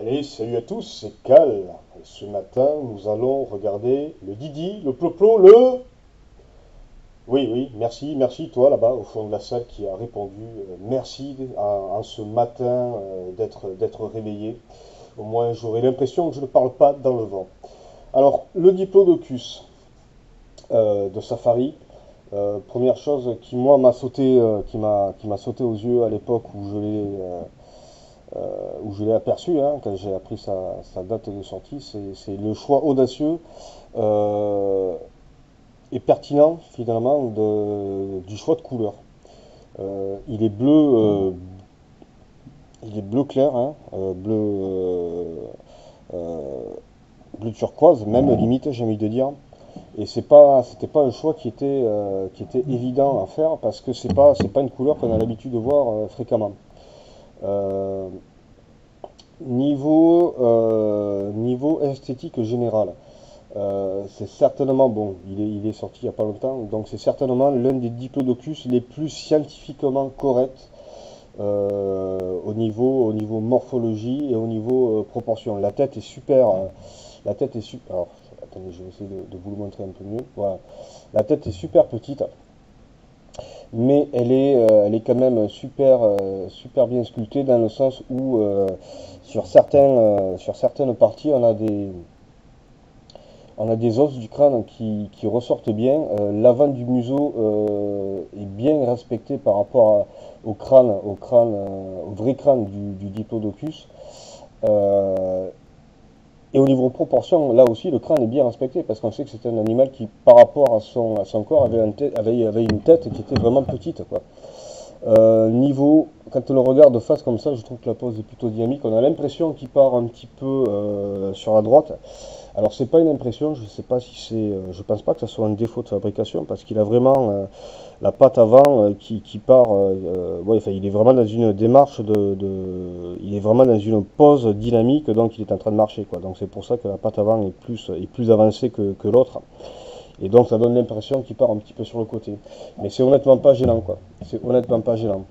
Allez, salut à tous, c'est Cal. Et ce matin, nous allons regarder le Didi, le Ploplo, le... Oui, oui, merci, merci toi là-bas au fond de la salle qui a répondu. Merci en ce matin d'être réveillé. Au moins, j'aurai l'impression que je ne parle pas dans le vent. Alors, le Diplodocus de Safari, première chose qui moi m'a sauté, qui m'a sauté aux yeux à l'époque où je l'ai aperçu, hein, quand j'ai appris sa date de sortie, c'est le choix audacieux euh, et pertinent finalement du choix de couleur. Il est il est bleu clair, hein, euh, bleu turquoise, même limite, j'ai envie de dire. Et c'était pas un choix qui était évident à faire parce que c'est pas une couleur qu'on a l'habitude de voir fréquemment. Euh, Niveau esthétique général, c'est certainement, bon, il est sorti il n'y a pas longtemps, donc c'est certainement l'un des diplodocus les plus scientifiquement corrects au niveau morphologie et au niveau proportion. La tête est super, la tête est super, alors, attendez, je vais essayer de vous le montrer un peu mieux, voilà. La tête est super petite, mais elle est quand même super bien sculptée dans le sens où sur certaines parties, on a des os du crâne qui ressortent bien. L'avant du museau est bien respecté par rapport au vrai crâne du Diplodocus. Euh, et au niveau proportion, là aussi, le crâne est bien respecté parce qu'on sait que c'est un animal qui, par rapport à son corps, avait une tête qui était vraiment petite, quoi. Quand on le regarde de face comme ça, je trouve que la pose est plutôt dynamique. On a l'impression qu'il part un petit peu sur la droite. Alors c'est pas une impression, je sais pas si je pense pas que ce soit un défaut de fabrication parce qu'il a vraiment la patte avant qui part. Ouais, enfin, il est vraiment dans une démarche il est vraiment dans une pose dynamique, donc il est en train de marcher, quoi. Donc c'est pour ça que la patte avant est plus avancée que l'autre. Et donc ça donne l'impression qu'il part un petit peu sur le côté. Mais c'est honnêtement pas gênant, quoi. C'est honnêtement pas gênant.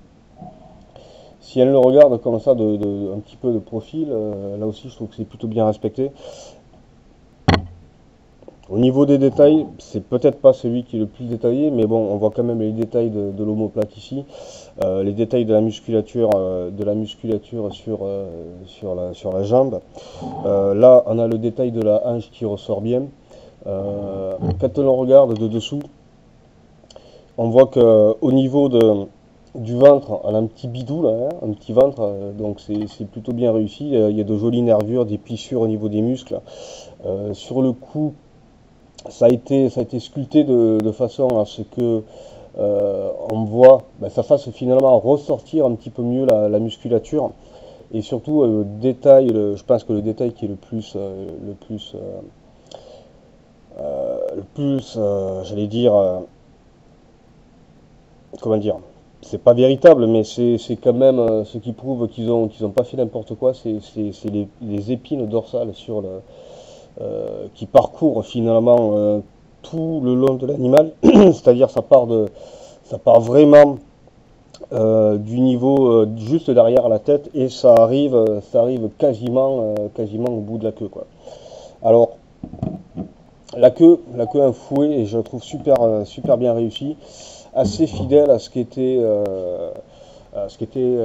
Si elle le regarde comme ça, un petit peu de profil, là aussi je trouve que c'est plutôt bien respecté. Au niveau des détails, c'est peut-être pas celui qui est le plus détaillé, mais bon, on voit quand même les détails de l'omoplate ici, les détails de la musculature sur la jambe. Là, on a le détail de la hanche qui ressort bien. Quand on regarde de dessous, on voit que au niveau du ventre, on a un petit bidou là, hein, un petit ventre, donc c'est plutôt bien réussi. Il y a de jolies nervures, des plissures au niveau des muscles. Sur le cou, ça a été sculpté de façon à ce que on voit ça fasse finalement ressortir un petit peu mieux la musculature. Et surtout, je pense que le détail qui est j'allais dire, comment dire, c'est pas véritable, mais c'est quand même ce qui prouve qu'ils ont pas fait n'importe quoi. C'est les épines dorsales qui parcourent finalement tout le long de l'animal, c'est-à-dire ça part vraiment du niveau juste derrière la tête et ça arrive quasiment au bout de la queue, quoi. Alors la queue un fouet et je la trouve super bien réussie, assez fidèle à ce qu'était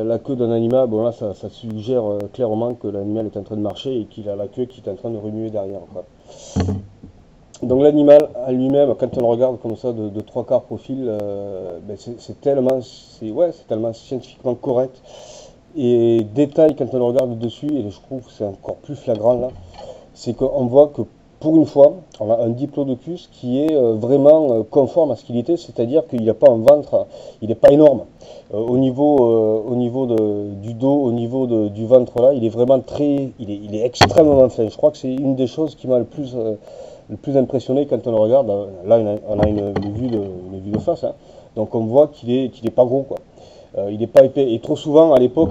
la queue d'un animal. Bon là ça suggère clairement que l'animal est en train de marcher et qu'il a la queue qui est en train de remuer derrière, quoi. Donc l'animal à lui-même, quand on le regarde comme ça de trois quarts profil, c'est tellement scientifiquement correct. Et détail quand on le regarde dessus, et je trouve que c'est encore plus flagrant là, c'est qu'on voit que pour une fois, on a un diplodocus qui est vraiment conforme à ce qu'il était, c'est-à-dire qu'il n'y a pas un ventre, il n'est pas énorme. Au niveau du dos, du ventre là, il est vraiment il est extrêmement fin. Je crois que c'est une des choses qui m'a le plus impressionné quand on le regarde. Là, on a une vue de face, hein. Donc on voit qu'il est pas gros, quoi. Il n'est pas épais. Et trop souvent, à l'époque,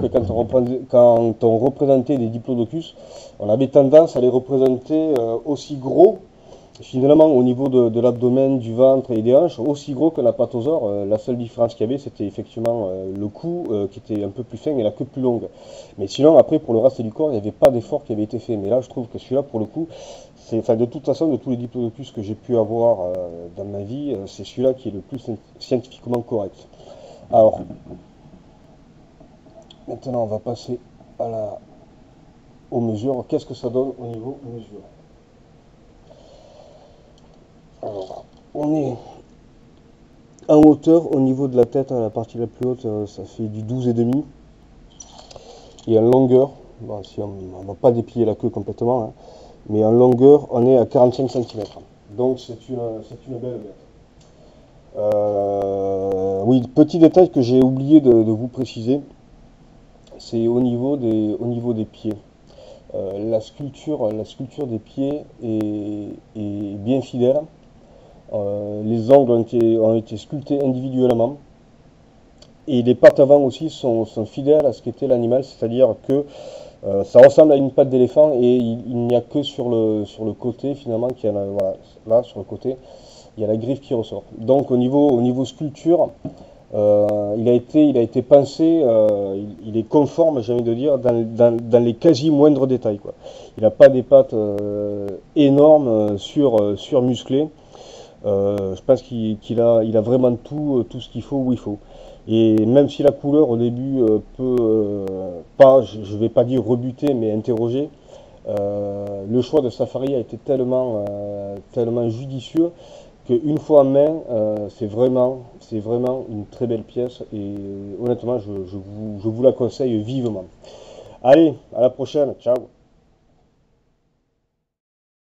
quand on représentait des diplodocus, on avait tendance à les représenter aussi gros Finalement, au niveau de l'abdomen, du ventre et des hanches, aussi gros qu'un apatosaure, la seule différence qu'il y avait, c'était effectivement le cou qui était un peu plus fin et la queue plus longue. Mais sinon, après, pour le reste du corps, il n'y avait pas d'effort qui avait été fait. Mais là, je trouve que celui-là, pour le coup, c'est, enfin, de toute façon, de tous les diplodocus que j'ai pu avoir dans ma vie, c'est celui-là qui est le plus scientifiquement correct. Alors, maintenant, on va passer aux mesures. Qu'est-ce que ça donne au niveau mesure? Alors, on est en hauteur, au niveau de la tête, hein, la partie la plus haute, ça fait du 12,5. Et en longueur, bon, si on ne va pas déplier la queue complètement, hein, mais en longueur, on est à 45 cm. Donc c'est une belle bête. Oui, petit détail que j'ai oublié de vous préciser, c'est au niveau des pieds. La sculpture des pieds est bien fidèle. Les ongles ont été sculptés individuellement. Et les pattes avant aussi sont fidèles à ce qu'était l'animal, c'est-à-dire que ça ressemble à une patte d'éléphant et il n'y a que sur le côté finalement, voilà, là sur le côté, il y a la griffe qui ressort. Donc au niveau sculpture, il a été pensé, il est conforme, j'ai envie de dire, dans les quasi moindres détails, quoi. Il n'a pas des pattes énormes, surmusclées. Je pense qu'il a vraiment tout ce qu'il faut où il faut. Et même si la couleur au début peut pas, je ne vais pas dire rebuter, mais interroger, le choix de Safari a été tellement judicieux qu'une fois en main, c'est vraiment une très belle pièce et honnêtement, je vous la conseille vivement. Allez, à la prochaine, ciao!